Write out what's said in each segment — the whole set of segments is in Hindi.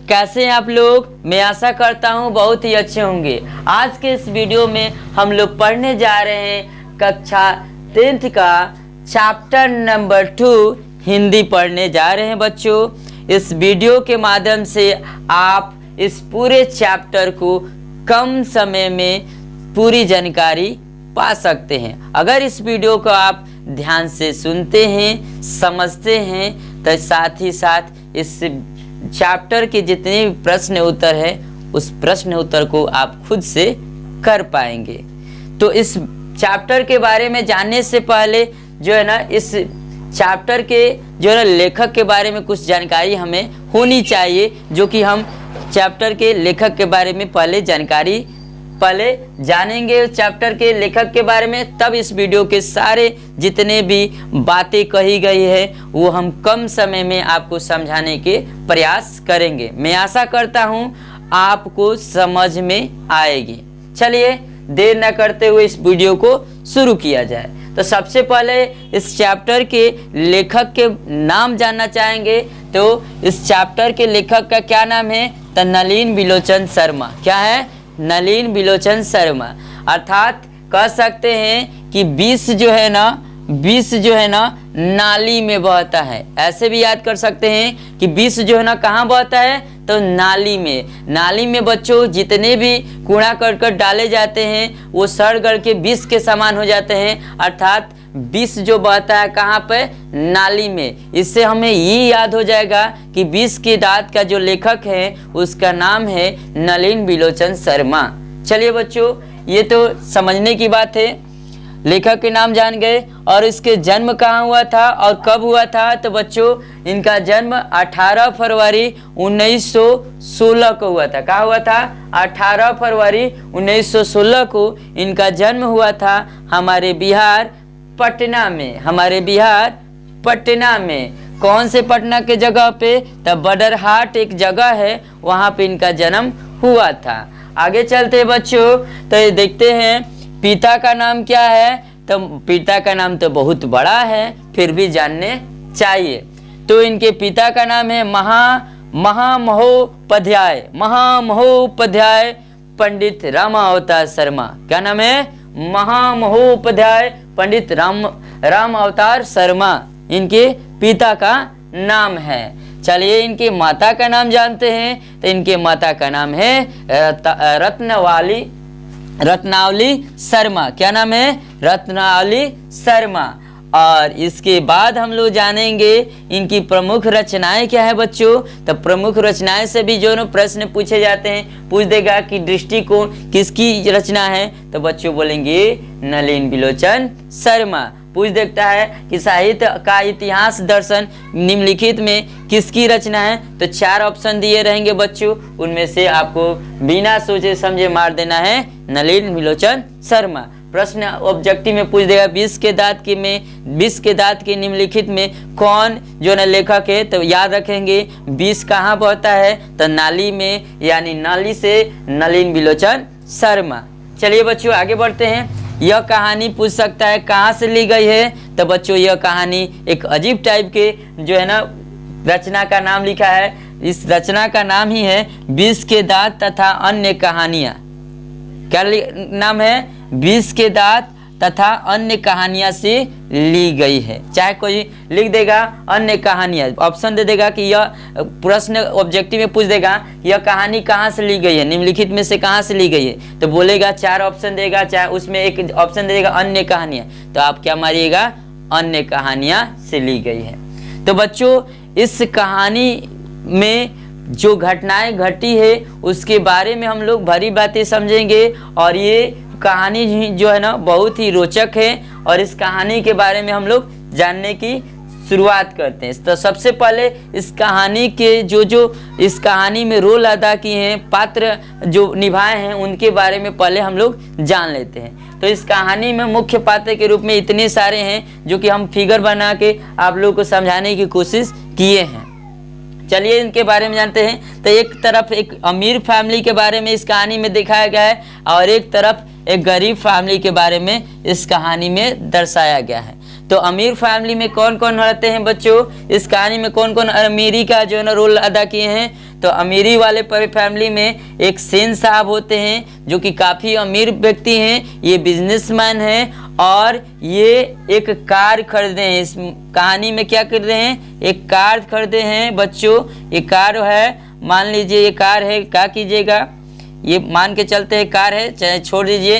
कैसे हैं आप लोग। मैं आशा करता हूं बहुत ही अच्छे होंगे। आज के इस वीडियो में हम लोग पढ़ने जा रहे हैं कक्षा 10th का चैप्टर नंबर 2 हिंदी पढ़ने जा रहे हैं बच्चों। इस वीडियो के माध्यम से आप इस पूरे चैप्टर को कम समय में पूरी जानकारी पा सकते हैं। अगर इस वीडियो को आप ध्यान से सुनते हैं, समझते हैं, तो साथ ही साथ इस चैप्टर के जितने भी प्रश्न उत्तर है उस प्रश्न उत्तर को आप खुद से कर पाएंगे। तो इस चैप्टर के बारे में जानने से पहले जो है ना, इस चैप्टर के जो है ना लेखक के बारे में कुछ जानकारी हमें होनी चाहिए, जो कि हम चैप्टर के लेखक के बारे में पहले जानेंगे चैप्टर के लेखक के बारे में, तब इस वीडियो के सारे जितने भी बातें कही गई है वो हम कम समय में आपको समझाने के प्रयास करेंगे। मैं आशा करता हूं आपको समझ में आएगी। चलिए देर न करते हुए इस वीडियो को शुरू किया जाए। तो सबसे पहले इस चैप्टर के लेखक के नाम जानना चाहेंगे। तो इस चैप्टर के लेखक का क्या नाम है? तो नलिन बिलोचन शर्मा। क्या है? नलिन बिलोचन शर्मा। अर्थात कह सकते हैं कि विष जो है ना नाली में बहता है। ऐसे भी याद कर सकते हैं कि विष जो है ना कहाँ बहता है? तो नाली में बच्चों जितने भी कूड़ा करकट डाले जाते हैं वो सड़ गल के विष के समान हो जाते हैं। अर्थात विष जो बहता है कहाँ पे? नाली में। इससे हमें ये याद हो जाएगा कि विष के दांत का जो लेखक है उसका नाम है नलिन बिलोचन शर्मा। चलिए बच्चों, ये तो समझने की बात है। लेखक के नाम जान गए। और इसके जन्म कहाँ हुआ था और कब हुआ था? तो बच्चों इनका जन्म 18 फरवरी 1916 को हुआ था। कहाँ हुआ था? 18 फरवरी 1916 को इनका जन्म हुआ था हमारे बिहार पटना में। कौन से पटना के जगह पे? तब बडरहाट एक जगह है, वहां पे इनका जन्म हुआ था। आगे चलते बच्चों, तो ये देखते हैं पिता का नाम क्या है। तो पिता का नाम तो बहुत बड़ा है, फिर भी जानने चाहिए। तो इनके पिता का नाम है महामहोपाध्याय पंडित रामावतार शर्मा। क्या नाम है? महामहोपाध्याय पंडित राम अवतार शर्मा इनके पिता का नाम है। चलिए इनके माता का नाम जानते हैं। तो इनके माता का नाम है रत्नावली शर्मा। क्या नाम है? रत्नावली शर्मा। और इसके बाद हम लोग जानेंगे इनकी प्रमुख रचनाएं क्या है बच्चों। तो प्रमुख रचनाएं से भी जो प्रश्न पूछे जाते हैं, पूछ देगा कि दृष्टिकोण किसकी रचना है, तो बच्चों बोलेंगे नलिन बिलोचन शर्मा। पूछ देखता है कि साहित्य का इतिहास दर्शन निम्नलिखित में किसकी रचना है, तो 4 ऑप्शन दिए रहेंगे बच्चों, उनमें से आपको बिना सोचे समझे मार देना है नलिन बिलोचन शर्मा। प्रश्न ऑब्जेक्टिव में पूछ देगा विष के दांत के निम्नलिखित में कौन जो न लेखक है। तो याद रखेंगे विष कहाँ बहता है? तो नाली में, यानी नाली से नलिन बिलोचन शर्मा। चलिए बच्चों आगे बढ़ते हैं। यह कहानी पूछ सकता है कहाँ से ली गई है। तो बच्चों यह कहानी एक अजीब टाइप के जो है ना रचना का नाम लिखा है। इस रचना का नाम ही है विष के दांत तथा अन्य कहानियां। क्या नाम है? विष के दांत तथा अन्य कहानियां से ली गई है। चाहे कोई लिख देगा अन्य कहानियां, ऑप्शन दे देगा कि यह प्रश्न ऑब्जेक्टिव में पूछ देगा यह कहानी कहाँ से ली गई है, निम्नलिखित में से कहाँ से ली गई है। तो बोलेगा 4 ऑप्शन देगा, चाहे उसमें एक ऑप्शन दे देगा अन्य कहानियां, तो आप क्या मारिएगा? अन्य कहानियां से ली गई है। तो बच्चों इस कहानी में जो घटनाएं घटी है उसके बारे में हम लोग भरी बातें समझेंगे। और ये कहानी जो है ना बहुत ही रोचक है, और इस कहानी के बारे में हम लोग जानने की शुरुआत करते हैं। तो सबसे पहले इस कहानी के जो इस कहानी में रोल अदा किए हैं, पात्र जो निभाए हैं, उनके बारे में पहले हम लोग जान लेते हैं। तो इस कहानी में मुख्य पात्र के रूप में इतने सारे हैं जो कि हम फिगर बना के आप लोगों को समझाने की कोशिश किए हैं। चलिए इनके बारे में जानते हैं। तो एक तरफ एक अमीर फैमिली के बारे में इस कहानी में दिखाया गया है, और एक तरफ एक गरीब फैमिली के बारे में इस कहानी में दर्शाया गया है। तो अमीर फैमिली में कौन कौन रहते हैं बच्चों? इस कहानी में कौन कौन अमीरी का जो है ना रोल अदा किए हैं? तो अमीरी वाले फैमिली में एक सेन साहब होते हैं जो कि काफ़ी अमीर व्यक्ति हैं, ये बिजनेसमैन हैं और ये एक कार खरीदे हैं। इस कहानी में क्या कर रहे हैं, एक कार खरीदे हैं बच्चों। ये कार है, मान लीजिए ये कार है, क्या कीजिएगा, ये मान के चलते हैं कार है, चाहे छोड़ दीजिए,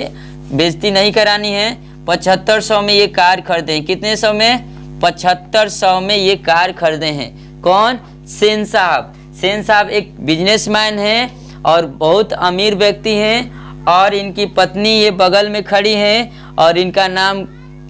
बेइज्जती नहीं करानी है। 7500 में ये कार खरीदे हैं। कितने सौ में, 7500 में ये कार खरीदे हैं। कौन, सेन साहब। सेन साहब एक बिजनेसमैन हैं और बहुत अमीर व्यक्ति हैं और इनकी पत्नी ये बगल में खड़ी हैं और इनका नाम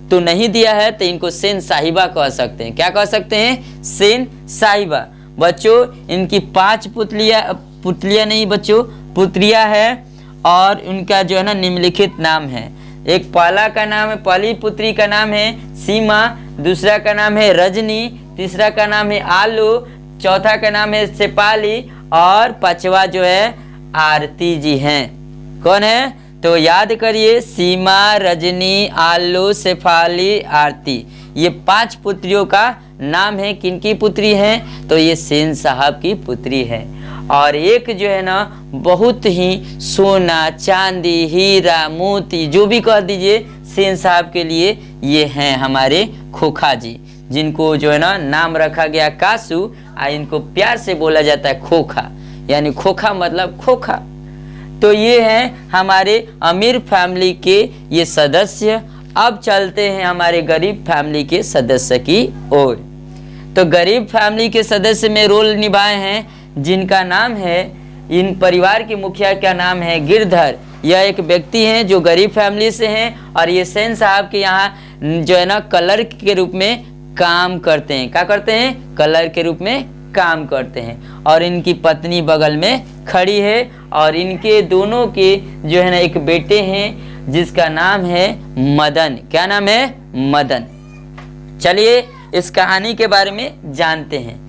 तो नहीं दिया है तो इनको सेन साहिबा कह सकते हैं। क्या कह सकते हैं, सेन साहिबा। बच्चों इनकी 5 पुतलियां नहीं बच्चों, पुत्रियां है और उनका जो है ना निम्नलिखित नाम है। एक पहला का नाम है, पहली पुत्री का नाम है सीमा, दूसरा का नाम है रजनी, तीसरा का नाम है आलू, चौथा का नाम है शेफाली और पांचवा जो है आरती जी हैं। कौन है, तो याद करिए, सीमा, रजनी, आलू, शेफाली, आरती, ये 5 पुत्रियों का नाम है। किनकी पुत्री हैं, तो ये सेन साहब की पुत्री है। और एक जो है ना बहुत ही सोना, चांदी, हीरा, मोती, जो भी कह दीजिए, सेन साहब के लिए ये हैं हमारे खोखा जी, जिनको जो है ना नाम रखा गया कासू, इनको प्यार से बोला जाता है खोखा, यानी खोखा मतलब खोखा। तो ये हैं हमारे अमीर फैमिली के ये सदस्य। अब चलते हैं हमारे गरीब फैमिली के सदस्य की ओर। तो गरीब फैमिली के सदस्य में रोल निभाए हैं जिनका नाम है, इन परिवार के मुखिया का नाम है गिरधर। यह एक व्यक्ति हैं जो गरीब फैमिली से हैं और ये सेन साहब के यहाँ जो है ना क्लर्क के रूप में काम करते हैं। क्या करते हैं, क्लर्क के रूप में काम करते हैं। और इनकी पत्नी बगल में खड़ी है और इनके दोनों के जो है ना एक बेटे हैं जिसका नाम है मदन। क्या नाम है, मदन। चलिए इस कहानी के बारे में जानते हैं।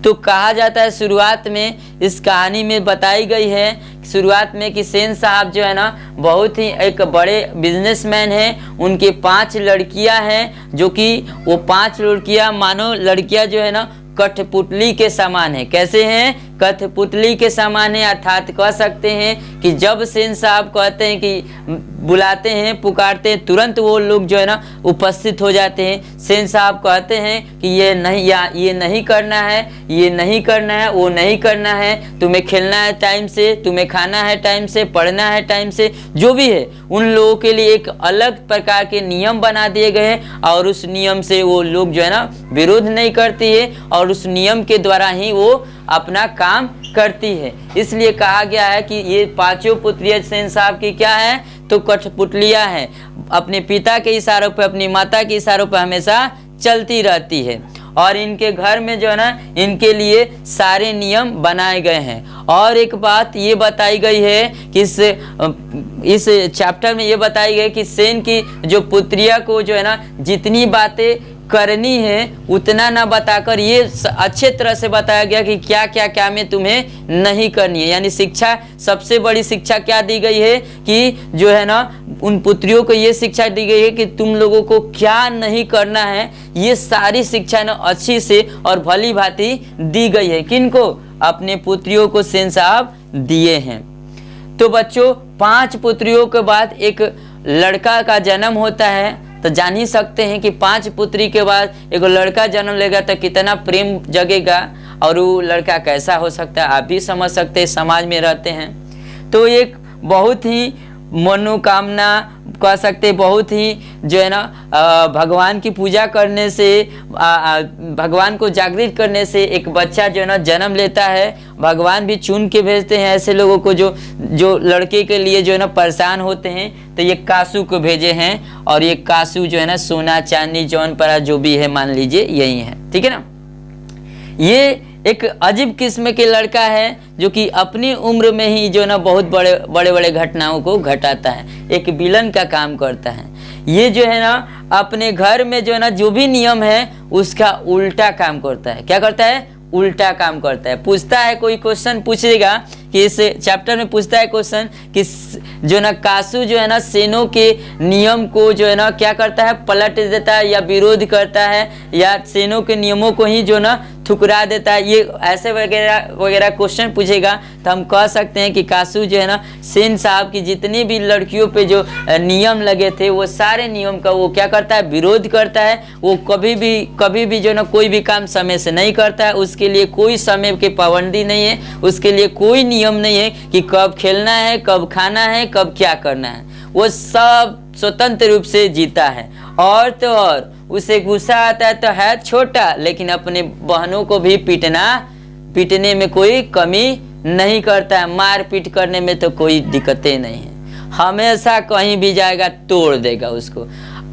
तो कहा जाता है, शुरुआत में इस कहानी में बताई गई है शुरुआत में कि सेन साहब जो है ना बहुत ही एक बड़े बिजनेसमैन हैं। उनके 5 लड़कियां हैं जो कि वो 5 लड़कियां मानो लड़कियां जो है ना कठपुतली के समान है। कैसे हैं, कठपुतली के समान है। अर्थात कह सकते हैं कि जब सेन साहब कहते हैं कि बुलाते हैं, पुकारते हैं, तुरंत वो लोग जो है ना उपस्थित हो जाते हैं। सेन साहब कहते हैं कि ये नहीं, या ये नहीं करना है, ये नहीं करना है, वो नहीं करना है, तुम्हें खेलना है टाइम से, तुम्हें खाना है टाइम से, पढ़ना है टाइम से, जो भी है उन लोगों के लिए एक अलग प्रकार के नियम बना दिए गए हैं और उस नियम से वो लोग जो है ना विरोध नहीं करती है और उस नियम के द्वारा ही वो अपना काम करती है। इसलिए कहा गया है कि ये 5 पुत्रियां सेन साहब की क्या है, तो कठपुतलियां हैं। अपने पिता के इशारों पर, अपनी माता के इशारों पर हमेशा चलती रहती है और इनके घर में जो है ना इनके लिए सारे नियम बनाए गए हैं। और एक बात ये बताई गई है कि इस चैप्टर में ये बताई गई कि सेन की जो पुत्रिया को जो है ना जितनी बातें करनी है उतना ना बताकर ये अच्छे तरह से बताया गया कि क्या क्या क्या में तुम्हें नहीं करनी है। यानी शिक्षा, सबसे बड़ी शिक्षा क्या दी गई है कि जो है ना उन पुत्रियों को ये शिक्षा दी गई है कि तुम लोगों को क्या नहीं करना है। ये सारी शिक्षा ना अच्छी से और भली भांति दी गई है। किनको, अपने पुत्रियों को सेन साहब दिए हैं। तो बच्चों 5 पुत्रियों के बाद एक लड़का का जन्म होता है। तो जान ही सकते हैं कि 5 पुत्री के बाद एक लड़का जन्म लेगा तो कितना प्रेम जगेगा और वो लड़का कैसा हो सकता है, आप भी समझ सकते हैं, समाज में रहते हैं। तो एक बहुत ही मनोकामना कह सकते, बहुत ही जो है ना भगवान की पूजा करने से, भगवान को जागृत करने से एक बच्चा जो है ना जन्म लेता है। भगवान भी चुन के भेजते हैं ऐसे लोगों को जो लड़के के लिए जो है ना परेशान होते हैं। तो ये कासू को भेजे हैं और ये कासू जो है ना सोना, चांदी, जौनपुरा जो भी है मान लीजिए यही है, ठीक है ना। ये एक अजीब किस्म के लड़का है जो कि अपनी उम्र में ही जो ना बहुत बड़े बड़े घटनाओं को घटाता है, एक विलन का काम करता है। ये जो है ना अपने घर में जो है ना जो भी नियम है उसका उल्टा काम करता है। क्या करता है, उल्टा काम करता है। पूछता है, कोई क्वेश्चन पूछेगा कि इस चैप्टर में पूछता है क्वेश्चन कि जो ना कासू जो है ना सेनों के नियम को जो है ना क्या करता है, पलट देता है या विरोध करता है या सेनों के नियमों को ही जो ना ठुकरा देता है, ये ऐसे वगैरह वगैरह क्वेश्चन पूछेगा तो हम कह सकते हैं कि कासू जो है ना सेन साहब की जितनी भी लड़कियों पे जो नियम लगे थे वो सारे नियम का वो क्या करता है, विरोध करता है। वो कभी भी जो है ना कोई भी काम समय से नहीं करता है, उसके लिए कोई समय की पाबंदी नहीं है, उसके लिए कोई नियम नहीं है कि कब खेलना है, कब खाना है, कब क्या करना है। वो सब स्वतंत्र रूप से जीता है। और तो और उसे गुस्सा आता है तो है छोटा, लेकिन अपने बहनों को भी पीटने में कोई कमी नहीं करता है, मार पीट करने में तो कोई दिक्कतें नहीं है, हमेशा कहीं भी जाएगा तोड़ देगा उसको।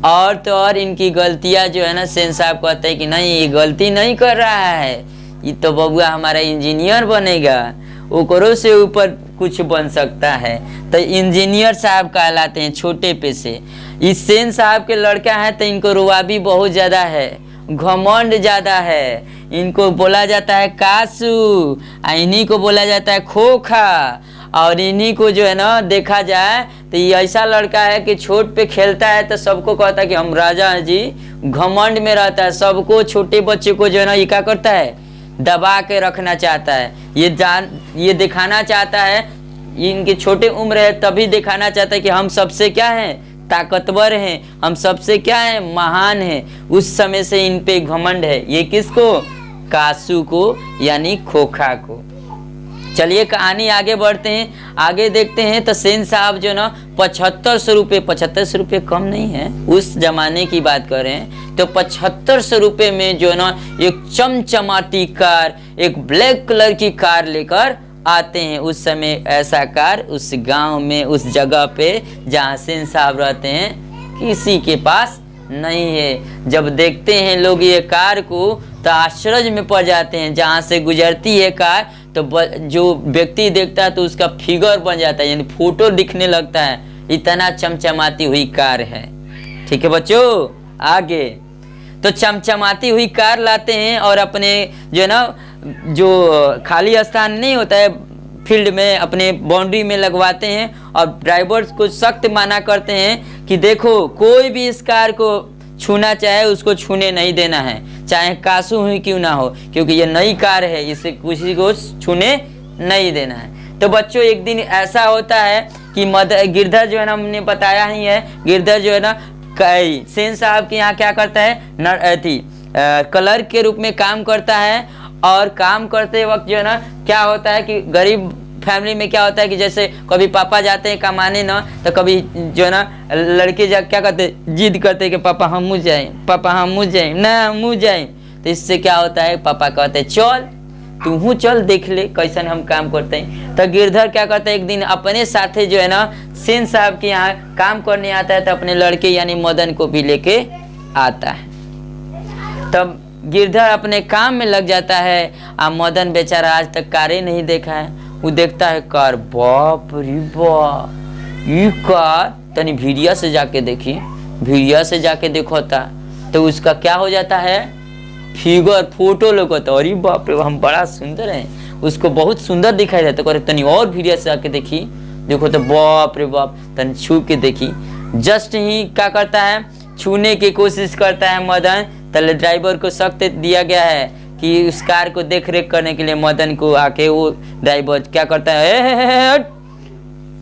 और तो और इनकी गलतियां जो है ना सेन साहब कहते हैं कि नहीं ये गलती नहीं कर रहा है, ये तो बबुआ हमारा इंजीनियर बनेगा, ओकरों से ऊपर कुछ बन सकता है। तो इंजीनियर साहब कहलाते हैं छोटे पे से। इस सेन साहब के लड़का है तो इनको रुआबी बहुत ज़्यादा है, घमंड ज़्यादा है, इनको बोला जाता है कासू, इन्हीं को बोला जाता है खोखा। और इन्हीं को जो है ना देखा जाए तो ये ऐसा लड़का है कि छोट पे खेलता है तो सबको कहता है कि हम राजा हैं जी, घमंड में रहता है, सबको छोटे बच्चे को जो है ना ये क्या करता है, दबा के रखना चाहता है। ये दिखाना चाहता है, इनकी छोटे उम्र है तभी दिखाना चाहता है कि हम सबसे क्या हैं, ताकतवर हैं, हम सबसे क्या हैं, महान हैं। उस समय से इन पे घमंड है। ये किसको, कासू को यानी खोखा को। चलिए कहानी आगे बढ़ते हैं, आगे देखते हैं। तो सेन साहब जो ना 7500 रुपये, 7500 रुपये कम नहीं है, उस जमाने की बात कर रहे हैं, तो 7500 रुपये में जो ना एक चमचमाती कार, एक ब्लैक कलर की कार लेकर आते हैं। उस समय ऐसा कार उस गांव में, उस जगह पे जहाँ सेन साहब रहते हैं, किसी के पास नहीं है। जब देखते हैं लोग ये कार को तो आश्चर्य में पड़ जाते हैं। जहाँ से गुजरती है कार तो जो व्यक्ति देखता है तो उसका फिगर बन जाता है, यानी फोटो दिखने लगता है, इतना चमचमाती हुई कार है। ठीक है बच्चों, आगे तो चमचमाती हुई कार लाते हैं और अपने जो है ना जो खाली स्थान नहीं होता है फील्ड में, अपने बाउंड्री में लगवाते हैं और ड्राइवर्स को सख्त मना करते हैं कि देखो कोई भी इस कार को छूना चाहे उसको छूने नहीं देना है, चाहे कासू ही क्यों ना हो, क्योंकि ये नई कार है, इसे किसी को छूने नहीं देना है। तो बच्चों एक दिन ऐसा होता है कि गिरधर जो है ना, हमने बताया ही है, गिरधर जो है ना सेन साहब के यहाँ क्या करता है, कलर के रूप में काम करता है। और काम करते वक्त जो है ना क्या होता है कि गरीब फैमिली में क्या होता है कि जैसे कभी पापा जाते हैं कमाने ना, तो कभी जो है ना लड़के क्या करते, जिद करते हैं कि पापा हम जाएं, पापा हम जाएं, ना हम जाएं। तो इससे क्या होता है, पापा कहते हैं चल तू चल देख ले कैसन हम काम करते हैं। तो गिरधर क्या करता है, एक दिन अपने साथे जो है ना सेन साहब के यहाँ काम करने आता है, तो अपने लड़के यानी मदन को भी लेके आता है। तब गिरधर अपने काम में लग जाता है। मदन बेचारा आज तक कारें नहीं देखा है, वो देखता है कार, बाप रे बाप ये कार, तनी भिड़िया से जाके देखी, भिड़िया से जाके देखो था तो उसका क्या हो जाता है, फिगर फोटो लोग होता, अरे बाप रे हम बड़ा सुंदर हैं, उसको बहुत सुंदर दिखाई देता। करे तनी और भिड़िया से जाके देखी, देखो तो बाप रे बाप, तनी छू के देखी, जस्ट ही क्या करता है, छूने की कोशिश करता है मदन। तले ड्राइवर को सख्त दिया गया है कि उस कार को देख रेख करने के लिए मदन को आके वो ड्राइवर क्या करता है,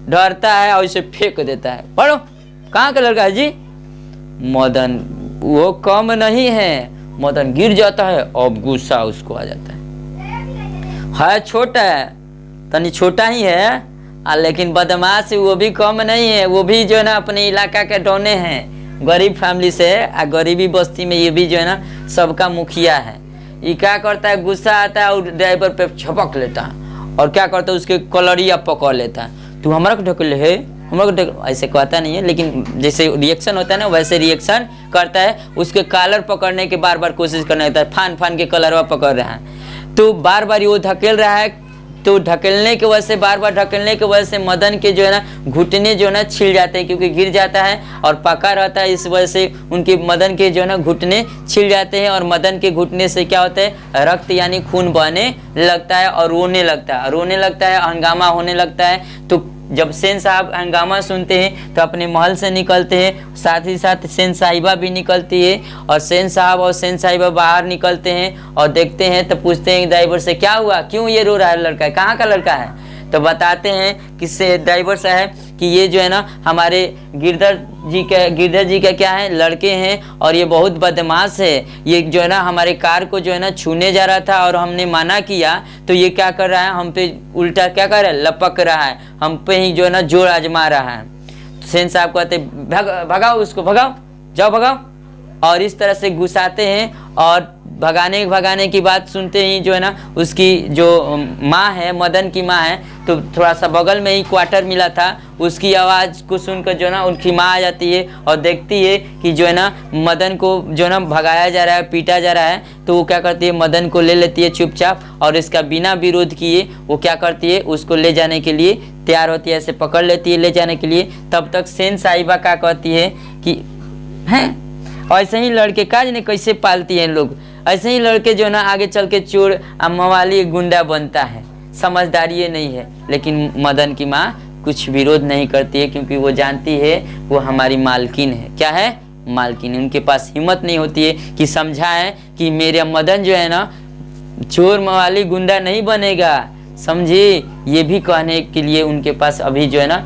डरता है और इसे फेंक देता है। पढ़ो कहाँ का लड़का है जी, मदन वो कम नहीं है, मदन गिर जाता है। अब गुस्सा उसको आ जाता है छोटा है, तनी छोटा ही है, लेकिन बदमाश वो भी कम नहीं है, वो भी जो है ना अपने इलाका के डोने हैं, गरीब फैमिली से, गरीबी बस्ती में ये भी जो है ना सबका मुखिया है। ये क्या करता है, गुस्सा आता है और ड्राइवर पे छपक लेता है और क्या करता है, उसके कलरिया पकड़ लेता है, तू हमारा ढकल है, हमारा ऐसे कहता नहीं है, लेकिन जैसे रिएक्शन होता है ना वैसे रिएक्शन करता है। उसके कॉलर पकड़ने के बार बार कोशिश करना होता है, फान फान के कलरवा पकड़ रहा है, तो बार बार वो धकेल रहा है। तो ढकेलने की वजह से, बार बार ढकेलने की वजह से मदन के जो है ना घुटने जो है ना छिल जाते हैं, क्योंकि गिर जाता है और पका रहता है, इस वजह से उनके मदन के जो है ना घुटने छिल जाते हैं। और मदन के घुटने से क्या होता है, रक्त यानी खून बहने लगता है और रोने लगता है, हंगामा होने लगता है। तो जब सेन साहब हंगामा सुनते हैं तो अपने महल से निकलते हैं, साथ ही साथ सेन साहिबा भी निकलती है और सेन साहब और सेन साहिबा बाहर निकलते हैं और देखते हैं तो पूछते हैं ड्राइवर से क्या हुआ, क्यों ये रो रहा है लड़का, कहाँ का लड़का है। तो बताते हैं कि से ड्राइवर साहब कि ये जो है ना हमारे गिरधर जी का क्या है, लड़के हैं और ये बहुत बदमाश है। ये जो है ना हमारे कार को जो है ना छूने जा रहा था और हमने मना किया तो ये क्या कर रहा है, हम पे उल्टा क्या कर रहा है, लपक रहा है, हम पे ही जो है ना जोर आजमा रहा है। तो सेन साहब कहते भगाओ उसको, भगाओ, जाओ भगाओ, और इस तरह से घुसाते हैं। और भगाने की बात सुनते ही जो है ना उसकी जो माँ है, मदन की माँ है, तो थोड़ा सा बगल में ही क्वार्टर मिला था, उसकी आवाज़ को सुनकर जो है ना उनकी माँ आ जाती है और देखती है कि जो है ना मदन को जो है ना भगाया जा रहा है, पीटा जा रहा है। तो वो क्या करती है, मदन को ले लेती है चुपचाप और इसका बिना विरोध किए वो क्या करती है, उसको ले जाने के लिए तैयार होती है, ऐसे पकड़ लेती है ले जाने के लिए। तब तक सेन साहिबा क्या कहती है कि हैं ऐसे ही लड़के काज ने कैसे पालती हैं लोग, ऐसे ही लड़के जो ना आगे चल के चोर मवाली गुंडा बनता है, समझदारी ये नहीं है। लेकिन मदन की माँ कुछ विरोध नहीं करती है क्योंकि वो जानती है वो हमारी मालकिन है। क्या है, मालकिन। उनके पास हिम्मत नहीं होती है कि समझाएं कि मेरे मदन जो है ना चोर मवाली गुंडा नहीं बनेगा, समझे। ये भी कहने के लिए उनके पास अभी जो है ना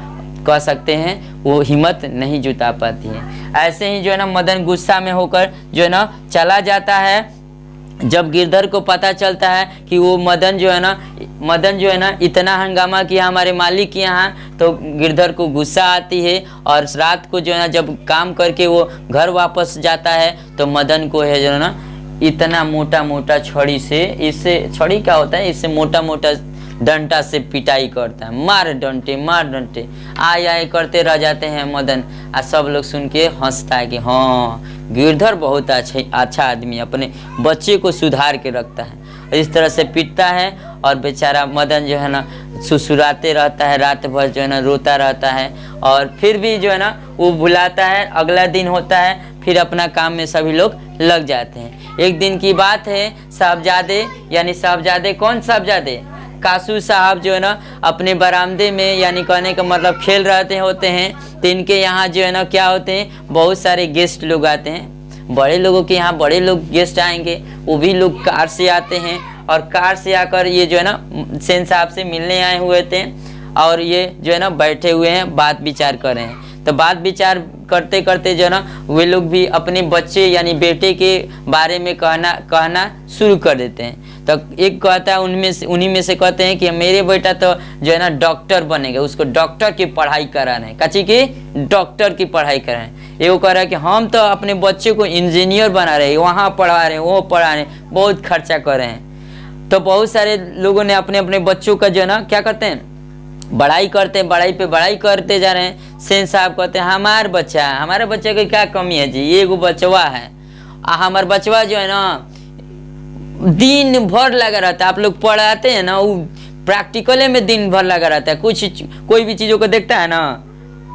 कह सकते हैं वो हिम्मत नहीं जुटा पाती है। ऐसे ही जो है ना मदन गुस्सा में होकर जो है ना चला जाता है। जब गिरधर को पता चलता है कि वो मदन जो है ना इतना हंगामा किया हमारे मालिक के यहाँ, तो गिरधर को गुस्सा आती है और रात को जो है ना जब काम करके वो घर वापस जाता है तो मदन को है जो है ना इतना मोटा मोटा छड़ी से, इससे छड़ी क्या होता है, इससे मोटा मोटा डंटा से पिटाई करता है, मार डंटे आय आय करते रह जाते हैं मदन। और सब लोग सुन के हंसता है कि हाँ गिरधर बहुत अच्छा आदमी, अपने बच्चे को सुधार के रखता है। इस तरह से पीटता है और बेचारा मदन जो है ना सुसुराते रहता है, रात भर जो है ना रोता रहता है और फिर भी जो है ना वो भुलाता है। अगला दिन होता है, फिर अपना काम में सभी लोग लग जाते हैं। एक दिन की बात है, साहबजादे यानी साहबजादे कौन साहबजादे, कासू साहब जो है ना अपने बरामदे में यानी कहने का मतलब खेल रहे होते हैं। तो इनके यहाँ जो है ना क्या होते हैं, बहुत सारे गेस्ट लोग आते हैं। बड़े लोगों के यहाँ बड़े लोग गेस्ट आएंगे, वो भी लोग कार से आते हैं और कार से आकर ये जो है ना सेन साहब से मिलने आए हुए थे और ये जो है ना बैठे हुए हैं, बात विचार कर रहे हैं। तो बात विचार करते करते जो है ना वे लोग भी अपने बच्चे यानी बेटे के बारे में कहना शुरू कर देते हैं। तो एक कहता है उन्हीं में से कहते हैं कि मेरे बेटा तो जो है ना डॉक्टर बनेगा, उसको डॉक्टर की पढ़ाई कराना है, कच्ची की डॉक्टर की पढ़ाई कराना है। ये वो कह रहा है कि हम तो अपने बच्चे को इंजीनियर बना रहे हैं, वहाँ पढ़ा रहे हैं, वो पढ़ा रहे हैं, बहुत खर्चा कर रहे हैं। तो बहुत सारे लोगों ने अपने अपने बच्चों का जो है ना क्या करते हैं, बड़ाई करते हैं, बड़ाई पे बड़ाई करते जा रहे हैं। सेन साहब कहते हैं हमारे बच्चे की क्या कमी है जी, ये वो बचवा है, हमारे बचवा जो है ना दिन भर लगा रहता है। आप लोग पढ़ाते हैं ना, वो प्रैक्टिकले में दिन भर लगा रहता है। कोई भी चीज़ों को देखता है ना,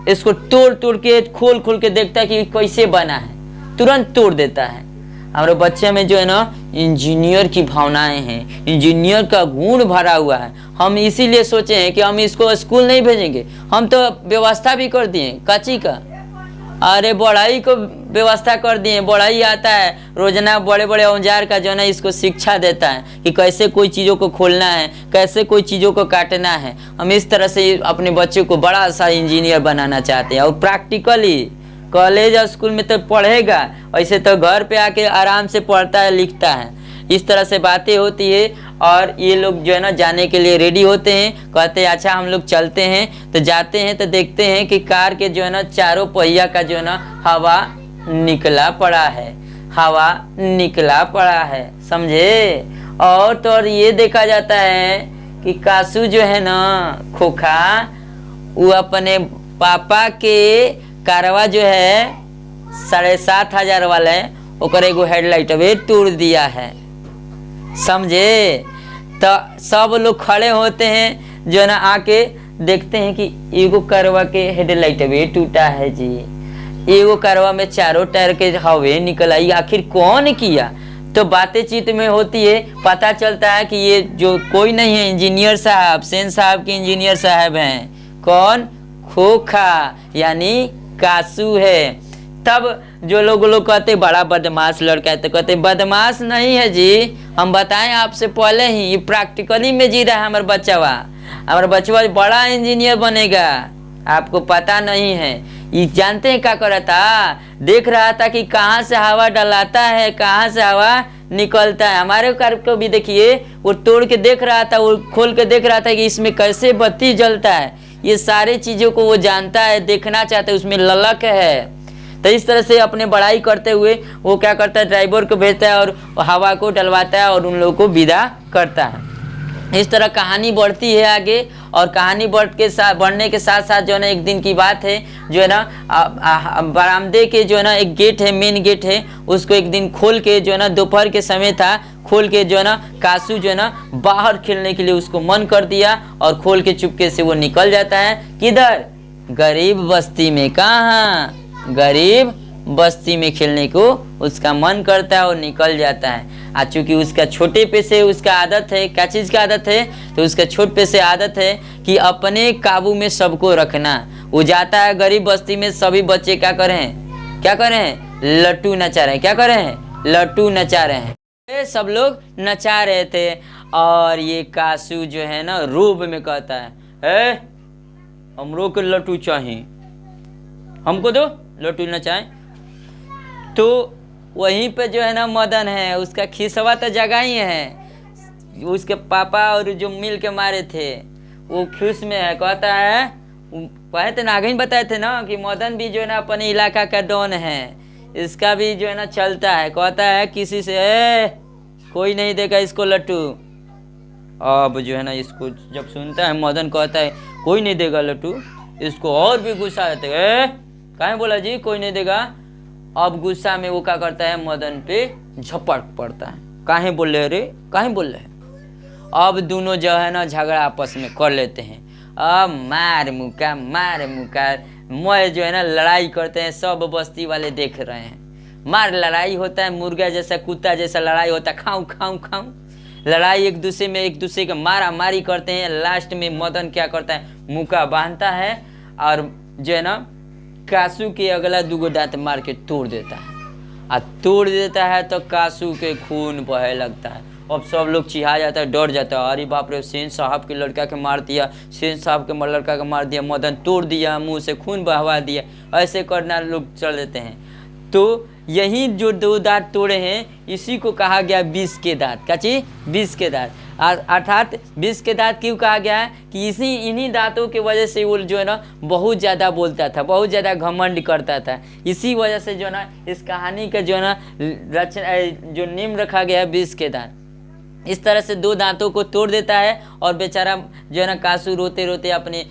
इसको तोड़ के खोल के देखता है कि कैसे बना है, तुरंत तोड़ देता है। हमारे बच्चे में जो है ना इंजीनियर की भावनाएं हैं, इंजीनियर का गुण भरा हुआ है। हम इसीलिए सोचे हैं कि हम इसको स्कूल नहीं भेजेंगे, हम तो व्यवस्था भी कर दिए काची का, अरे बढ़ाई को व्यवस्था कर दिए। बढ़ाई आता है रोजाना, बड़े बड़े औजार का जो है ना इसको शिक्षा देता है कि कैसे कोई चीज़ों को खोलना है, कैसे कोई चीज़ों को काटना है। हम इस तरह से अपने बच्चे को बड़ा सा इंजीनियर बनाना चाहते हैं। और प्रैक्टिकली कॉलेज और स्कूल में तो पढ़ेगा, ऐसे तो घर पे आके आराम से पढ़ता है लिखता है। इस तरह से बातें होती है और ये लोग जो है ना जाने के लिए रेडी होते हैं, कहते हैं अच्छा हम लोग चलते हैं। तो जाते हैं तो देखते हैं कि कार के जो है ना चारों पहिया का जो है ना हवा निकला पड़ा है, समझे। और तो और ये देखा जाता है कि कासू जो है ना खोखा, वो अपने पापा के कारवा जो है 7,500 वाले ओकर एगो हेडलाइट अभी तोड़ दिया है, समझे। तो सब लोग खड़े होते हैं जो है ना, आके देखते हैं कि एगो कारवा के हेडलाइट अभी टूटा है जी, एगो कारवा में चारों टायर के हवे निकल आई, आखिर कौन किया। तो बातें चित में होती है, पता चलता है कि ये जो कोई नहीं है, इंजीनियर साहब, सेन साहब के इंजीनियर साहब हैं। कौन? खोखा यानी कासू है। तब जो लोग कहते बड़ा बदमाश लड़का है, तो कहते बदमाश नहीं है जी, हम बताएं आपसे पहले ही, ये प्रैक्टिकली में जी रहा है हमारा बच्चा। हमारा बच्चा बड़ा इंजीनियर बनेगा, आपको पता नहीं है। ये जानते हैं क्या कर रहा था? देख रहा था कि कहाँ से हवा डलाता है, कहाँ से हवा निकलता है। हमारे घर को भी देखिए, वो तोड़ के देख रहा था, वो खोल के देख रहा था कि इसमें कैसे बत्ती जलता है। ये सारे चीज़ों को वो जानता है, देखना चाहता है, उसमें ललक है। तो इस तरह से अपने बड़ाई करते हुए वो क्या करता है, ड्राइवर को भेजता है और हवा को डलवाता है और उन लोगों को विदा करता है। इस तरह कहानी बढ़ती है आगे, और कहानी बढ़ने के साथ साथ जो है ना, एक दिन की बात है, जो है ना बरामदे के जो है ना एक गेट है, मेन गेट है, उसको एक दिन खोल के जो है ना, दोपहर के समय था, खोल के जो है ना कासू जो है ना बाहर खेलने के लिए उसको मन कर दिया, और खोल के चुपके से वो निकल जाता है। किधर? गरीब बस्ती में। कहाँ? गरीब बस्ती में खेलने को उसका मन करता है और निकल जाता है। चूंकि उसका छोटे पे से उसका आदत है, क्या चीज़ का आदत है? तो उसका छोटे पे से आदत है कि अपने काबू में सबको रखना। वो जाता है गरीब बस्ती में, सभी बच्चे क्या करें? क्या करें? लट्टू नचा रहे हैं। क्या करें हैं? लट्टू नचा रहे हैं। सब लोग नचा रहे थे, और ये कासू जो है ना रूब में कहता है, हमरो के लट्टू चाहिए, हमको दो लट्टू नचाए। तो वहीं पे जो है ना मदन है, उसका खिसवा तो जगह ही है। उसके पापा और जो मिल के मारे थे वो खुश में है, कहता है, पहले तो नागिन बताए थे ना कि मदन भी जो है ना अपने इलाका का डॉन है, इसका भी जो है ना चलता है। कहता है किसी से कोई नहीं देगा इसको लट्टू। अब जो है ना इसको जब सुनता है मदन, कहता है कोई नहीं देगा लट्टू, इसको और भी गुस्सा आते है, काहे बोला जी कोई नहीं देगा। अब गुस्सा में वो क्या करता है, मदन पे झपट पड़ता है। काहे बोले रे, काहे बोले? अब दोनों जो है ना झगड़ा आपस में कर लेते हैं। अब मार मुका मैं जो है ना लड़ाई करते हैं, सब बस्ती वाले देख रहे हैं। मार लड़ाई होता है, मुर्गा जैसा कुत्ता जैसा लड़ाई होता है, खाऊं खाऊं खाऊं लड़ाई, एक दूसरे के मारा मारी करते हैं। लास्ट में मदन क्या करता है, मुका बांधता है और जो है ना कासू के अगला दूगो दांत मार के तोड़ देता है। तोड़ देता है तो कासू के खून बहे लगता है। अब सब लोग चिढ़ा जाता है, डर जाता है, अरे बाप रे, सेन साहब के लड़का के मार दिया, सेन साहब के लड़का के मार दिया, मदन तोड़ दिया, मुंह से खून बहवा दिया, ऐसे करना लोग चल देते हैं। तो यही जो दो दांत तोड़े हैं, इसी को कहा गया विष के दांत। क्या चीज? विष के दांत। अर्थात विष के दांत क्यों कहा गया है कि इन्हीं दांतों की वजह से वो जो है ना बहुत ज़्यादा बोलता था, बहुत ज़्यादा घमंड करता था। इसी वजह से जो है ना इस कहानी का जो है ना रचना जो नियम रखा गया है, विष के दांत। इस तरह से दो दांतों को तोड़ देता है, और बेचारा जो है ना कासू रोते रोते अपने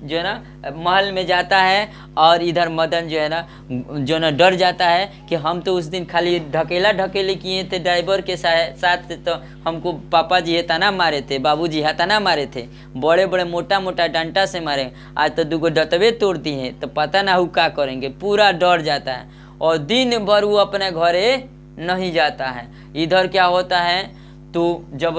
जो है ना महल में जाता है। और इधर मदन जो है ना डर जाता है कि हम तो उस दिन खाली ढकेले किए थे ड्राइवर के साथ, तो हमको पापा जी हताना मारे थे, बाबूजी हताना मारे थे, बड़े बड़े मोटा मोटा डंटा से मारे, आज तो दूगो दतवे तोड़ दी हैं, तो पता ना हो क्या करेंगे। पूरा डर जाता है और दिन भर वो अपने घरे नहीं जाता है। इधर क्या होता है, तो जब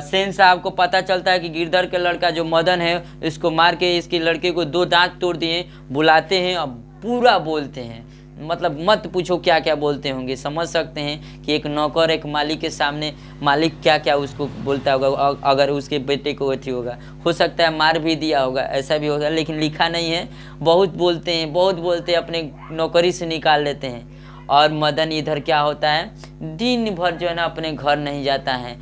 सेन साहब को पता चलता है कि गिरधर के लड़का जो मदन है, इसको मार के इसके लड़के को दो दांत तोड़ दिए, बुलाते हैं और पूरा बोलते हैं। मतलब मत पूछो क्या क्या बोलते होंगे। समझ सकते हैं कि एक नौकर एक मालिक के सामने मालिक क्या क्या उसको बोलता होगा। अगर उसके बेटे को अथी होगा, हो सकता है मार भी दिया होगा, ऐसा भी होगा, लेकिन लिखा नहीं है। बहुत बोलते हैं, अपने नौकरी से निकाल लेते हैं। और मदन इधर क्या होता है, दिन भर जो है ना अपने घर नहीं जाता है।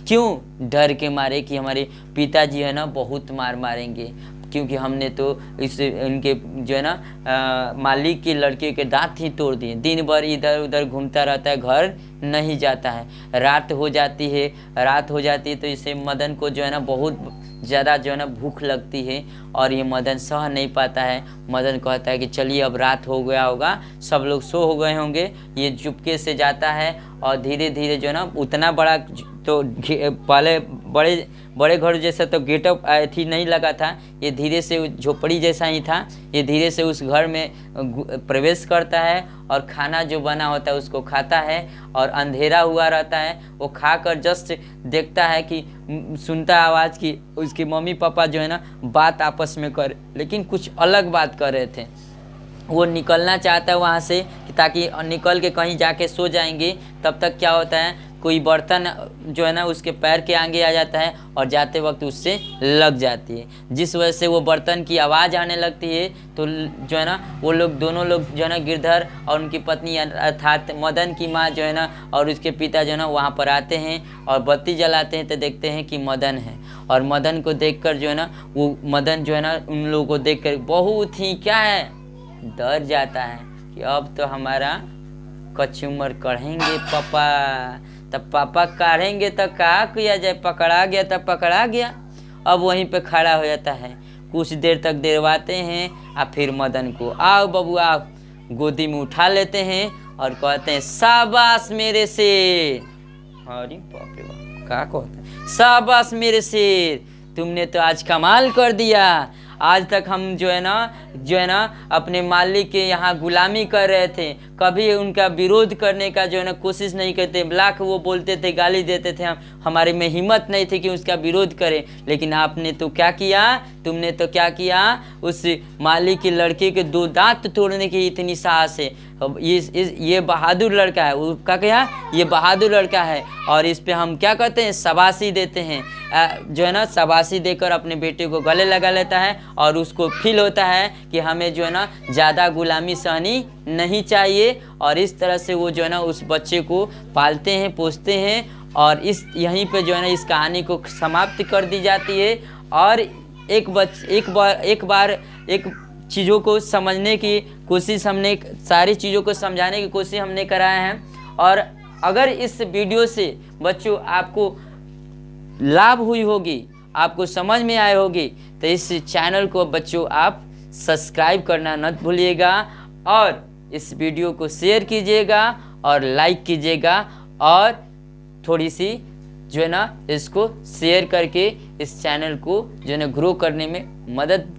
क्यों? डर के मारे कि हमारे पिताजी है ना बहुत मार मारेंगे, क्योंकि हमने तो इनके जो है ना मालिक के लड़के के दांत ही तोड़ दिए। दिन भर इधर उधर घूमता रहता है, घर नहीं जाता है। रात हो जाती है तो इसे मदन को जो है ना बहुत ज़्यादा जो है ना भूख लगती है, और ये मदन सह नहीं पाता है। मदन कहता है कि चलिए अब रात हो गया होगा, सब लोग सो हो गए होंगे। ये चुपके से जाता है और धीरे धीरे जो है ना, उतना बड़ा तो पहले बड़े घर जैसा तो गेटअप थी नहीं लगा था, ये धीरे से झोपड़ी जैसा ही था। ये धीरे से उस घर में प्रवेश करता है और खाना जो बना होता है उसको खाता है, और अंधेरा हुआ रहता है, वो खाकर जस्ट देखता है कि सुनता है आवाज़ कि उसके मम्मी पापा जो है ना बात आपस में कर, लेकिन कुछ अलग बात कर रहे थे। वो निकलना चाहता है वहाँ से ताकि निकल के कहीं जाके सो जाएंगे। तब तक क्या होता है, कोई बर्तन जो है ना उसके पैर के आगे आ जाता है और जाते वक्त उससे लग जाती है, जिस वजह से वो बर्तन की आवाज़ आने लगती है। तो जो है ना वो लोग दोनों लोग जो है ना गिरधर और उनकी पत्नी अर्थात मदन की माँ जो है ना और उसके पिता जो है ना वहाँ पर आते हैं और बत्ती जलाते हैं, तो देखते हैं कि मदन है। और मदन को देखकर जो है ना वो मदन जो है ना उन लोगों को देखकर बहुत ही क्या है, डर जाता है कि अब तो हमारा कचूमर कढ़ेंगे पापा। तब पापा काढ़ेंगे तो क्या किया जाए, पकड़ा गया तब पकड़ा गया। अब वहीं पे खड़ा हो जाता है, कुछ देर तक देरवाते हैं और फिर मदन को आओ बबू आओ गोदी में उठा लेते हैं और कहते हैं शाबाश मेरे शेर। अरे बाप रे बाप, क्या कहते हैं, शाबाश मेरे शेर, तुमने तो आज कमाल कर दिया। आज तक हम जो है ना अपने मालिक के यहाँ गुलामी कर रहे थे, कभी उनका विरोध करने का जो है ना कोशिश नहीं करते, लाख वो बोलते थे, गाली देते थे, हमारे में हिम्मत नहीं थी कि उसका विरोध करें। लेकिन आपने तो क्या किया, तुमने तो क्या किया, उस मालिक के लड़के के 2 दांत तोड़ने की इतनी साहस है। ये बहादुर लड़का है, वो क्या किया, ये बहादुर लड़का है। और इस पे हम क्या कहते हैं, शाबाशी देते हैं। जो है ना शाबाशी देकर अपने बेटे को गले लगा लेता है और उसको फील होता है कि हमें जो है ना ज़्यादा गुलामी सहनी नहीं चाहिए। और इस तरह से वो जो है ना उस बच्चे को पालते हैं, पोसते हैं। और यहीं पे जो है ना इस कहानी को समाप्त कर दी जाती है। और एक बार चीज़ों को समझने की कोशिश हमने, सारी चीज़ों को समझाने की कोशिश हमने कराया है। और अगर इस वीडियो से बच्चों आपको लाभ हुई होगी, आपको समझ में आए होगी, तो इस चैनल को बच्चों आप सब्सक्राइब करना मत भूलिएगा और इस वीडियो को शेयर कीजिएगा और लाइक कीजिएगा। और थोड़ी सी जो है ना इसको शेयर करके इस चैनल को जो है ना ग्रो करने में मदद